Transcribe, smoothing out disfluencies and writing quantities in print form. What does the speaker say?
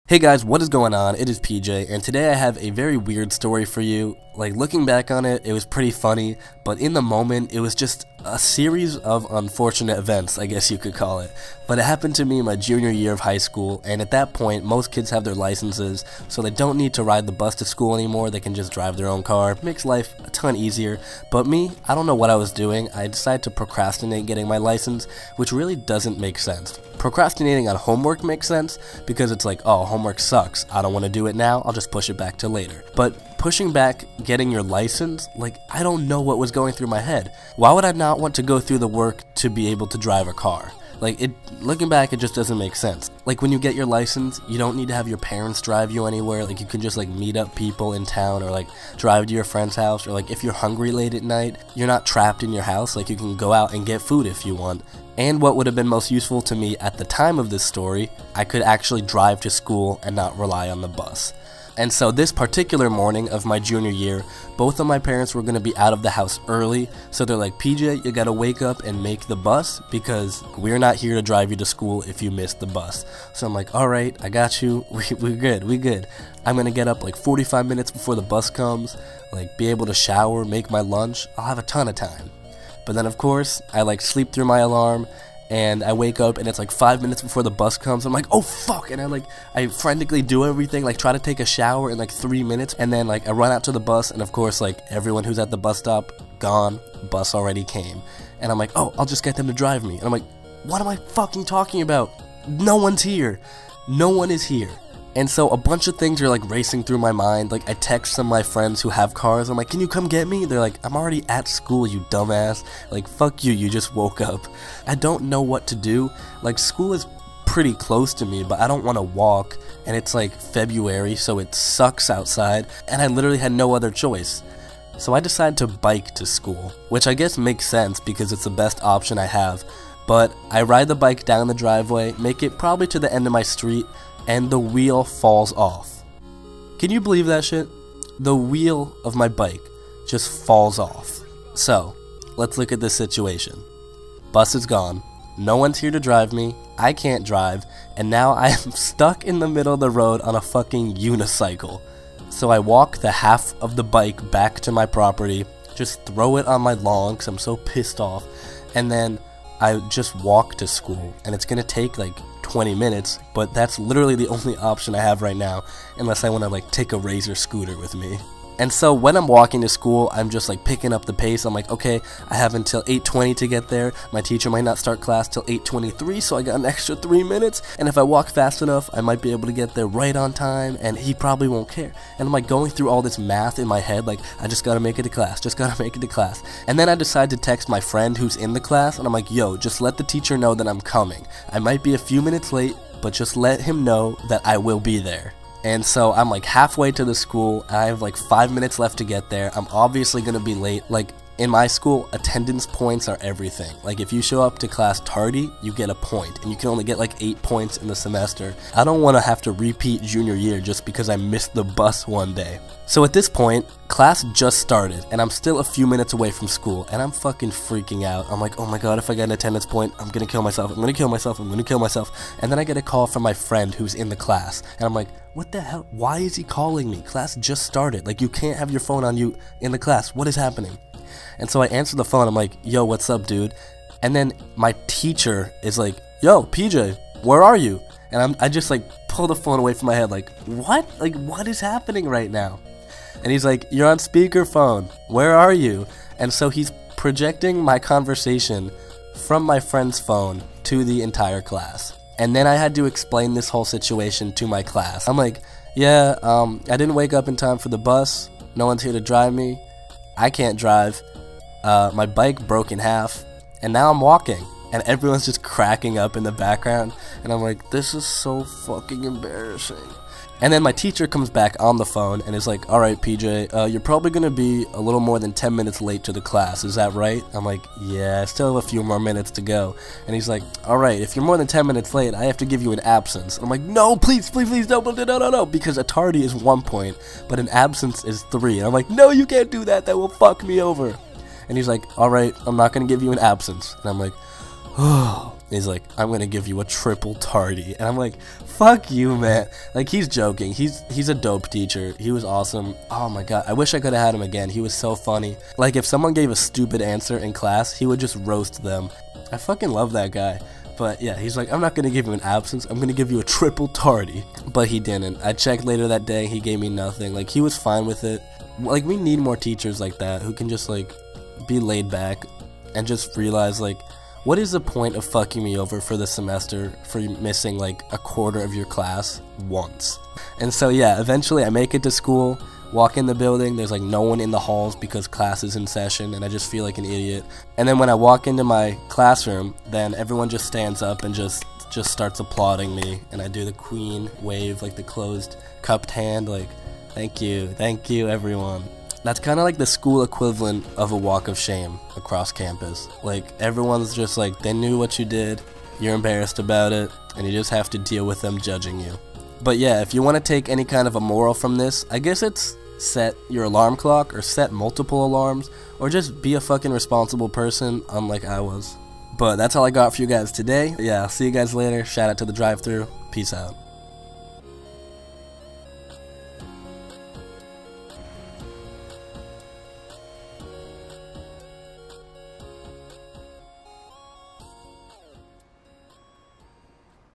Hey guys, what is going on? It is PJ, and today I have a very weird story for you. Like, looking back on it, it was pretty funny, but in the moment, it was just a series of unfortunate events, I guess you could call it. But it happened to me in my junior year of high school, and at that point, most kids have their licenses, so they don't need to ride the bus to school anymore. They can just drive their own car. It makes life a ton easier. But me, I don't know what I was doing. I decided to procrastinate getting my license, which really doesn't make sense. Procrastinating on homework makes sense because it's like, oh, homework sucks, I don't want to do it now, I'll just push it back to later. But pushing back getting your license, like, I don't know what was going through my head. Why would I not want to go through the work to be able to drive a car? Like, looking back, it just doesn't make sense. Like, when you get your license, you don't need to have your parents drive you anywhere. Like, you can just, like, meet up people in town or, like, drive to your friend's house. Or, like, if you're hungry late at night, you're not trapped in your house. Like, you can go out and get food if you want. And what would have been most useful to me at the time of this story, I could actually drive to school and not rely on the bus. And so this particular morning of my junior year, both of my parents were going to be out of the house early, so they're like, PJ, you gotta wake up and make the bus because we're not here to drive you to school if you miss the bus. So I'm like, alright, I got you, we good. I'm gonna get up like 45 minutes before the bus comes, like be able to shower, make my lunch, I'll have a ton of time. But then of course, I like sleep through my alarm, and I wake up and it's like 5 minutes before the bus comes. I'm like, oh fuck, and I frantically do everything, like try to take a shower in like 3 minutes, and then like I run out to the bus, and of course like everyone who's at the bus stop, gone, bus already came. And I'm like, oh, I'll just get them to drive me. And I'm like, what am I fucking talking about? No one's here. No one is here. And so a bunch of things are like racing through my mind. Like, I text some of my friends who have cars. I'm like, can you come get me? They're like, I'm already at school, you dumbass. Like, fuck you, you just woke up. I don't know what to do. Like, school is pretty close to me, but I don't want to walk. And it's like February, so it sucks outside. And I literally had no other choice. So I decided to bike to school, which I guess makes sense because it's the best option I have. But I ride the bike down the driveway, make it probably to the end of my street, and the wheel falls off. Can you believe that shit? The wheel of my bike just falls off. So, let's look at this situation. Bus is gone, no one's here to drive me, I can't drive, and now I am stuck in the middle of the road on a fucking unicycle. So I walk the half of the bike back to my property, just throw it on my lawn because I'm so pissed off, and then I just walk to school, and it's gonna take like 20 minutes, but that's literally the only option I have right now, unless I want to like take a Razor scooter with me. And so when I'm walking to school, I'm just like picking up the pace. I'm like, okay, I have until 8:20 to get there. My teacher might not start class till 8:23, so I got an extra 3 minutes. And if I walk fast enough, I might be able to get there right on time, and he probably won't care. And I'm like going through all this math in my head, like, I just gotta make it to class, just gotta make it to class. And then I decide to text my friend who's in the class, and I'm like, yo, just let the teacher know that I'm coming. I might be a few minutes late, but just let him know that I will be there. And so I'm like halfway to the school, and I have like 5 minutes left to get there. I'm obviously gonna be late. Like, in my school, attendance points are everything. Like, if you show up to class tardy, you get a point, and you can only get like 8 points in the semester. I don't want to have to repeat junior year just because I missed the bus one day. So at this point, class just started, and I'm still a few minutes away from school, and I'm fucking freaking out. I'm like, oh my god, if I get an attendance point, I'm gonna kill myself, I'm gonna kill myself, I'm gonna kill myself. And then I get a call from my friend who's in the class, and I'm like, what the hell? Why is he calling me? Class just started. Like, you can't have your phone on you in the class. What is happening? And so I answer the phone. I'm like, yo, what's up, dude? And then my teacher is like, yo, PJ, where are you? And I just like pull the phone away from my head, like, what? Like, what is happening right now? And he's like, you're on speakerphone. Where are you? And so he's projecting my conversation from my friend's phone to the entire class. And then I had to explain this whole situation to my class. I'm like, yeah, I didn't wake up in time for the bus. No one's here to drive me. I can't drive. My bike broke in half. And now I'm walking. And everyone's just cracking up in the background. And I'm like, this is so fucking embarrassing. And then my teacher comes back on the phone and is like, alright PJ, you're probably going to be a little more than 10 minutes late to the class, is that right? I'm like, yeah, I still have a few more minutes to go. And he's like, alright, if you're more than 10 minutes late, I have to give you an absence. And I'm like, no, please, no, because a tardy is 1 point, but an absence is 3. And I'm like, no, you can't do that, that will fuck me over. And he's like, alright, I'm not going to give you an absence. And I'm like, oh. he's like, I'm gonna give you a triple tardy. And I'm like, fuck you, man. Like, he's joking. He's a dope teacher. He was awesome. Oh my god, I wish I could have had him again. He was so funny. Like, if someone gave a stupid answer in class, he would just roast them. I fucking love that guy. But yeah, he's like, I'm not gonna give you an absence, I'm gonna give you a triple tardy. But he didn't. I checked later that day, he gave me nothing. Like, he was fine with it. Like, we need more teachers like that who can just, like, be laid back and just realize, like, what is the point of fucking me over for the semester for missing, like, a quarter of your class once? And so, yeah, eventually I make it to school, walk in the building, there's, like, no one in the halls because class is in session, and I just feel like an idiot. And then when I walk into my classroom, then everyone just stands up and just starts applauding me, and I do the queen wave, like the closed cupped hand, like, thank you, everyone. That's kind of like the school equivalent of a walk of shame across campus. Like, everyone's just like, they knew what you did, you're embarrassed about it, and you just have to deal with them judging you. But yeah, if you want to take any kind of a moral from this, I guess it's set your alarm clock, or set multiple alarms, or just be a fucking responsible person, unlike I was. But that's all I got for you guys today. Yeah, I'll see you guys later. Shout out to the drive-thru. Peace out.